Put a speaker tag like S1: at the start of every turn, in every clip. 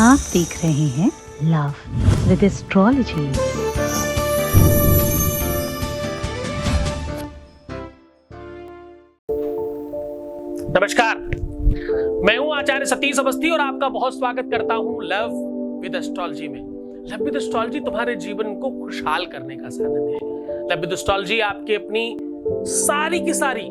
S1: आप देख रहे हैं लव विद एस्ट्रोलॉजी।
S2: नमस्कार, मैं हूं आचार्य सतीश अवस्थी और आपका बहुत स्वागत करता हूं लव विद एस्ट्रोलॉजी में। लव विद एस्ट्रोलॉजी तुम्हारे जीवन को खुशहाल करने का साधन है। लव विद एस्ट्रोलॉजी आपके अपनी सारी की सारी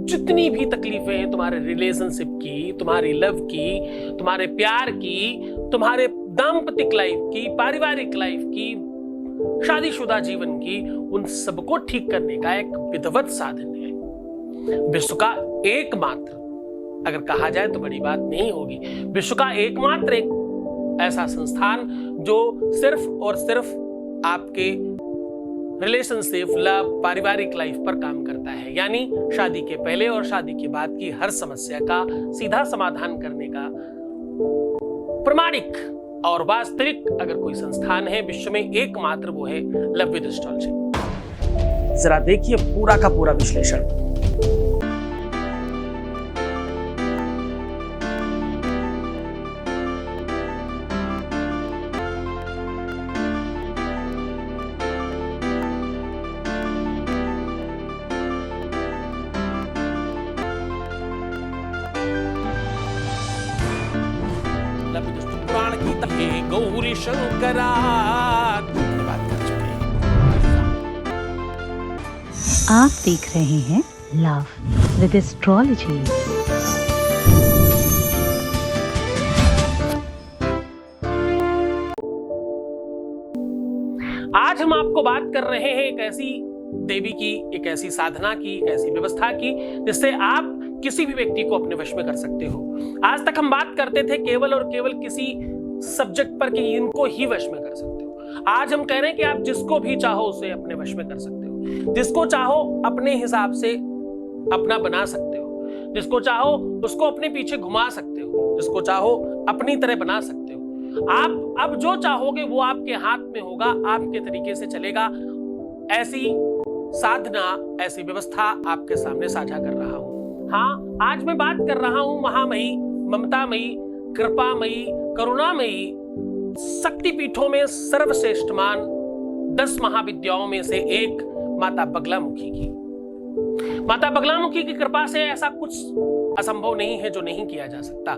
S2: जितनी भी तकलीफें हैं तुम्हारे रिलेशनशिप की, तुम्हारी लव की, तुम्हारे प्यार की, तुम्हारे दाम्पतिक लाइफ की, पारिवारिक लाइफ की, शादीशुदा जीवन की, उन सबको ठीक करने का एक विधिवत साधन है। विश्व का एकमात्र, अगर कहा जाए तो बड़ी बात नहीं होगी, विश्व का एकमात्र एक ऐसा संस्थान जो सिर्फ और सिर्फ आपके रिलेशनशिप, लव, पारिवारिक लाइफ पर काम करता है। यानी शादी के पहले और शादी के बाद की हर समस्या का सीधा समाधान करने का प्रमाणिक और वास्तविक अगर कोई संस्थान है विश्व में एकमात्र, वो है लव विद एस्ट्रोलॉजी। जरा देखिए पूरा का पूरा विश्लेषण। पुराण की तहे गौरी शंकरा बात कर चुके हैं।
S1: आप देख रहे हैं लव विद एस्ट्रोलॉजी।
S2: आज हम आपको बात कर रहे हैं एक ऐसी देवी की, एक ऐसी साधना की, एक ऐसी व्यवस्था की जिससे आप किसी भी व्यक्ति को अपने वश में कर सकते हो। आज तक हम बात करते थे केवल और केवल किसी सब्जेक्ट पर कि इनको ही वश में कर सकते हो। आज हम कह रहे हैं कि आप जिसको भी चाहो उसे अपने वश में कर सकते हो, जिसको चाहो अपने हिसाब से अपना बना सकते हो, जिसको चाहो उसको अपने पीछे घुमा सकते हो, जिसको चाहो अपनी तरह बना सकते हो। आप अब जो चाहोगे वो आपके हाथ में होगा, आपके तरीके से चलेगा। ऐसी साधना, ऐसी व्यवस्था आपके सामने साझा कर रहा हूं। हाँ, आज मैं बात कर रहा हूं महामयी, ममतामयी, कृपामयी, करुणामयी, शक्तिपीठों में सर्वश्रेष्ठमान 10 महाविद्याओं में से एक माता बगलामुखी की। माता बगलामुखी की कृपा से ऐसा कुछ असंभव नहीं है जो नहीं किया जा सकता।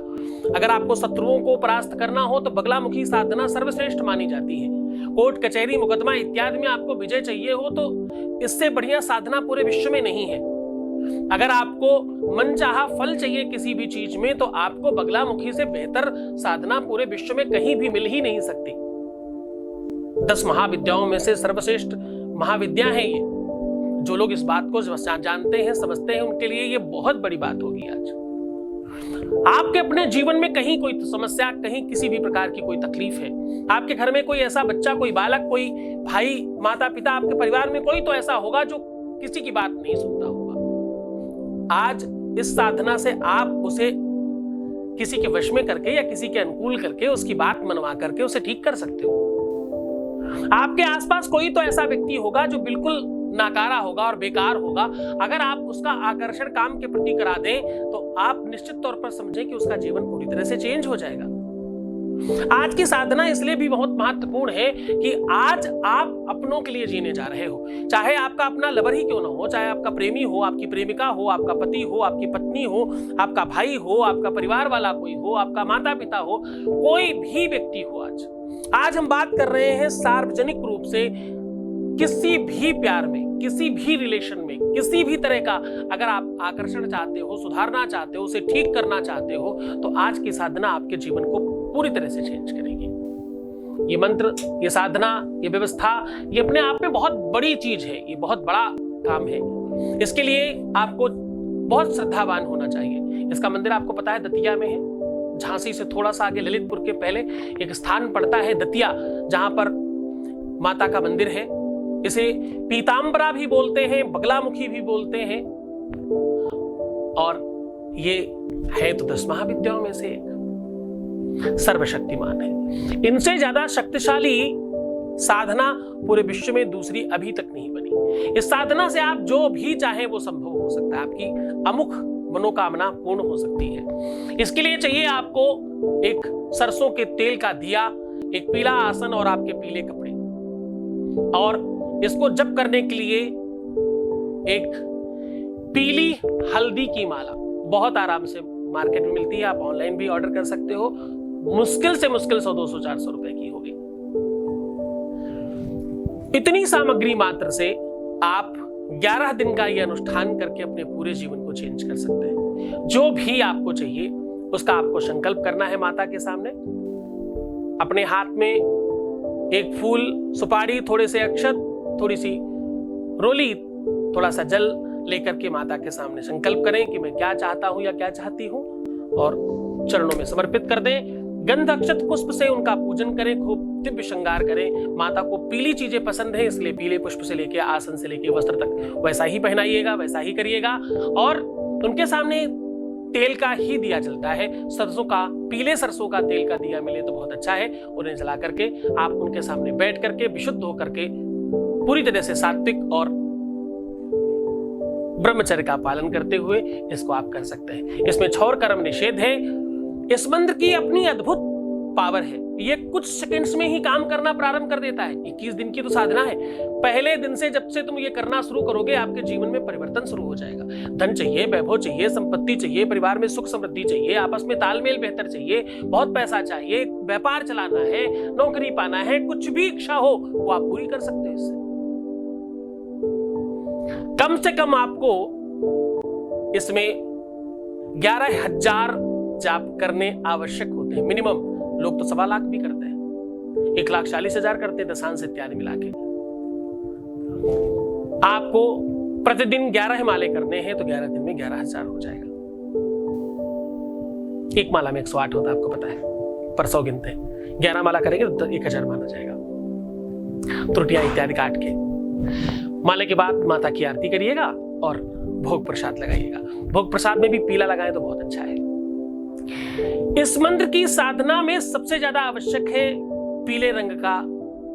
S2: अगर आपको शत्रुओं को परास्त करना हो तो बगलामुखी साधना सर्वश्रेष्ठ मानी जाती है। कोर्ट कचहरी मुकदमा इत्यादि में आपको विजय चाहिए हो तो इससे बढ़िया साधना पूरे विश्व में नहीं है। अगर आपको मनचाहा फल चाहिए किसी भी चीज में तो आपको बगलामुखी से बेहतर साधना पूरे विश्व में कहीं भी मिल ही नहीं सकती। 10 महाविद्याओं में से सर्वश्रेष्ठ महाविद्या है ये। जो लोग इस बात को जानते हैं, समझते हैं, उनके लिए ये बहुत बड़ी बात होगी। आज आपके अपने जीवन में कहीं कोई समस्या, कहीं किसी भी प्रकार की कोई तकलीफ है, आपके घर में कोई ऐसा बच्चा, कोई बालक, कोई भाई, माता पिता, आपके परिवार में कोई तो ऐसा होगा जो किसी की बात नहीं सुनता होगा। आज इस साधना से आप उसे किसी के वश में करके या किसी के अनुकूल करके उसकी बात मनवा करके उसे ठीक कर सकते हो। आपके आसपास कोई तो ऐसा व्यक्ति होगा जो बिल्कुल नाकारा होगा और बेकार होगा। अगर आप उसका आकर्षण काम के प्रति करा दें तो आप निश्चित तौर पर समझें कि उसका जीवन पूरी तरह से चेंज हो जाएगा। आज की साधना इसलिए भी बहुत महत्वपूर्ण है कि आज आप अपनों के लिए जीने जा रहे हो। चाहे आपका अपना लवर ही क्यों ना हो, चाहे आपका प्रेमी हो, आपकी प्रेमिका हो, आपका पति हो, आपकी पत्नी हो, आपका भाई हो, आपका परिवार वाला कोई हो, आपका माता पिता हो, कोई भी व्यक्ति हो। आज हम बात कर रहे हैं सार्वजनिक रूप से किसी भी प्यार में, किसी भी रिलेशन में, किसी भी तरह का अगर आप आकर्षण चाहते हो, सुधारना चाहते हो, उसे ठीक करना चाहते हो तो आज की साधना आपके जीवन को पूरी तरह से चेंज करेगी। ये मंत्र, ये साधना, ये व्यवस्था, ये अपने आप में बहुत बड़ी चीज है, ये बहुत बड़ा काम है। इसके लिए आपको बहुत श्रद्धावान होना चाहिए। इसका मंदिर आपको पता है दतिया में है। झांसी से थोड़ा सा आगे ललितपुर के पहले एक स्थान पड़ता है दतिया, जहां पर माता का मंदिर है। इसे पीतांबरा भी बोलते हैं, बगलामुखी भी बोलते हैं, और ये है तो 10 महाविद्याओं में से एक, सर्वशक्तिमान है। इनसे ज्यादा शक्तिशाली साधना पूरे विश्व में दूसरी अभी तक नहीं बनी। इस साधना से आप जो भी चाहें वो संभव हो सकता है। आपकी अमुख मनोकामना पूर्ण हो सकती है। इसके लिए चाहिए आपको एक सरसों के तेल का दिया, एक पीला आसन और आपके पीले कपड़े। और इसको जप करने के लिए एक पीली हल्दी की माला बहुत आराम से मार्केट में मिलती है, आप ऑनलाइन भी ऑर्डर कर सकते हो। मुश्किल से मुश्किल 100, 200, 400 रुपए की होगी। इतनी सामग्री मात्र से आप 11 दिन का यह अनुष्ठान करके अपने पूरे जीवन को चेंज कर सकते हैं। जो भी आपको चाहिए उसका आपको संकल्प करना है माता के सामने। अपने हाथ में एक फूल, सुपारी, थोड़े से अक्षत, थोड़ी सी रोली, थोड़ा सा जल लेकर के माता के सामने संकल्प करें कि मैं क्या चाहता हूं या क्या चाहती हूं, और चरणों में समर्पित कर दें। गंध अक्षत पुष्प से उनका पूजन करें, खूब दिव्य श्रृंगार करें। माता को पीली चीजें पसंद है, इसलिए पीले पुष्प से लेके आसन से लेके वस्त्र तक वैसा ही पहनाइएगा, वैसा ही करिएगा। और उनके सामने तेल का ही दिया जलता है, सरसों का, पीले सरसों का तेल का दिया मिले तो बहुत अच्छा है। उन्हें जला करके आप उनके सामने बैठ करके विशुद्ध होकर के पूरी तरह से सात्विक और ब्रह्मचर्य का पालन करते हुए इसको आप कर सकते हैं। इसमें छौर कर्म निषेध है। इस मंत्र की अपनी अद्भुत पावर है, ये कुछ सेकंड्स में ही काम करना प्रारंभ कर देता है। 21 दिन की तो साधना है। पहले दिन से जब से तुम ये करना शुरू करोगे, आपके जीवन में परिवर्तन शुरू हो जाएगा। धन चाहिए, वैभव चाहिए, संपत्ति चाहिए, परिवार में सुख समृद्धि चाहिए, आपस में तालमेल बेहतर चाहिए, बहुत पैसा चाहिए, व्यापार चलाना है, नौकरी पाना है, कुछ भी इच्छा हो वो आप पूरी कर सकते हो इससे। कम से कम आपको इसमें 11,000 जाप करने आवश्यक होते हैं मिनिमम। लोग तो 1.25 लाख भी करते हैं, 1,40,000 करते हैं, दशांश इत्यादि मिला के। आपको प्रतिदिन 11 हिमालय करने हैं तो 11 दिन में 11,000 हो जाएगा। एक माला में 108 होता है, आपको पता है, पर 100 गिनते हैं। 11 माला करेंगे तो 1,000 माना जाएगा। त्रुटियां इत्यादि काट के माले के बाद माता की आरती करिएगा और भोग प्रसाद लगाइएगा। भोग प्रसाद में भी पीला लगाएं तो बहुत अच्छा है। इस मंत्र की साधना में सबसे ज्यादा आवश्यक है पीले रंग का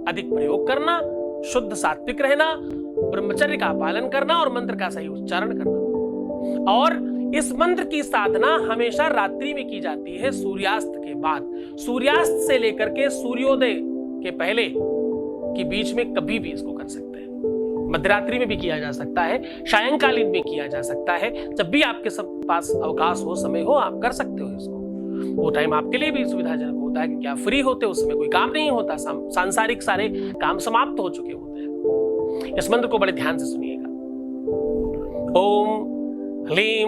S2: अधिक प्रयोग करना, शुद्ध सात्विक रहना, ब्रह्मचर्य का पालन करना और मंत्र का सही उच्चारण करना। और इस मंत्र की साधना हमेशा रात्रि में की जाती है, सूर्यास्त के बाद। सूर्यास्त से लेकर के सूर्योदय के पहले के बीच में कभी भी इसको कर सकते हैं। मध्यरात्रि में भी किया जा सकता है, सायंकालीन में किया जा सकता है, जब भी आपके सब पास अवकाश हो, समय हो, आप कर सकते हो इसको। वो टाइम आपके लिए भी सुविधाजनक होता है क्योंकि आप फ्री होते हो, उस समय कोई काम नहीं होता, सांसारिक सारे काम समाप्त हो चुके होते हैं। इस मंत्र को बड़े ध्यान से सुनिएगा। ओम ह्लीं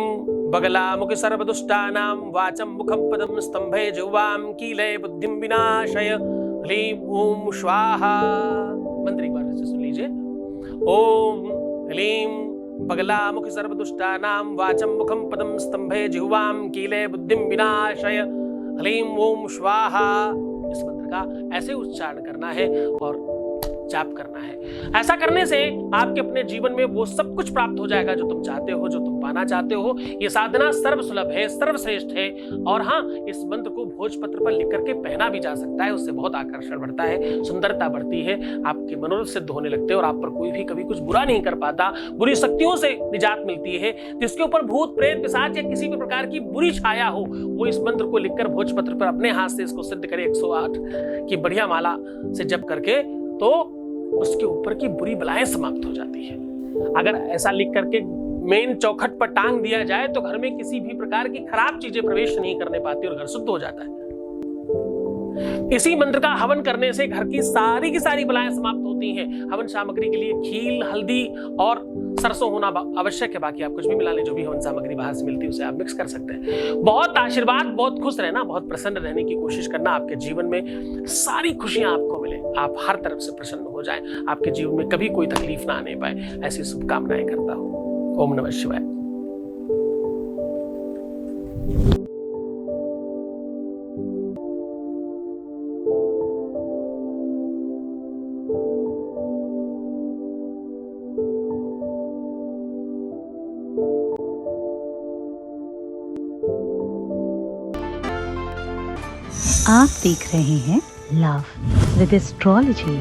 S2: बगलामुखि सर्वदुष्टानां वाचं मुखं पदं स्तंभे जिह्वां कीले बुद्धिं विनाशय ह्लीं ओम स्वाहा। मंत्र एक बार से सुन लीजिए। ओम ह्लीं बगलामुखि सर्वदुष्टानां वाचं मुखं पदं स्तंभे जिह्वां कीले बुद्धिं विनाशय ह्लीं ओम स्वाहा। इस मंत्र का ऐसे उच्चारण करना है और जाप करना है। ऐसा करने से आपके अपने जीवन में वो सब कुछ प्राप्त हो जाएगा जो तुम चाहते हो, जो तुम पाना चाहते हो। ये साधना सर्वसुलभ है, सर्वश्रेष्ठ है। और हाँ, इस मंत्र को भोजपत्र पर लिख करके पहना भी जा सकता है, उससे बहुत आकर्षण बढ़ता है, सुंदरता बढ़ती है, आपके मनोरथ सिद्ध होने लगते हैं और आप पर कोई भी कभी कुछ बुरा नहीं कर पाता। बुरी शक्तियों से निजात मिलती है। जिसके ऊपर भूत प्रेत पिशाच या किसी भी प्रकार की बुरी छाया हो, वो इस मंत्र को लिखकर भोजपत्र पर अपने हाथ से इसको सिद्ध करे 108 की बढ़िया माला से जप करके, तो उसके ऊपर की बुरी बलाएं समाप्त हो जाती है। अगर ऐसा लिख करके मेन चौखट पर टांग दिया जाए तो घर में किसी भी प्रकार की खराब चीजें प्रवेश नहीं करने पाती और घर शुद्ध हो जाता है। इसी मंत्र का हवन करने से घर की सारी बलाएं समाप्त होती हैं। हवन सामग्री के लिए खील, हल्दी और सरसों होना आवश्यक है। बाकी आप कुछ भी मिला लें, जो भी हवन सामग्री बाहर से मिलती है उसे आप मिक्स कर सकते हैं। बहुत आशीर्वाद, बहुत खुश रहना, बहुत प्रसन्न रहने की कोशिश करना। आपके जीवन में सारी खुशियां आपको मिले, आप हर तरफ से प्रसन्न हो जाएं, आपके जीवन में कभी कोई तकलीफ ना आने पाए, ऐसी शुभकामनाएं करता हूं। ओम नमः शिवाय।
S1: आप देख रहे हैं लव विद एस्ट्रोलॉजी।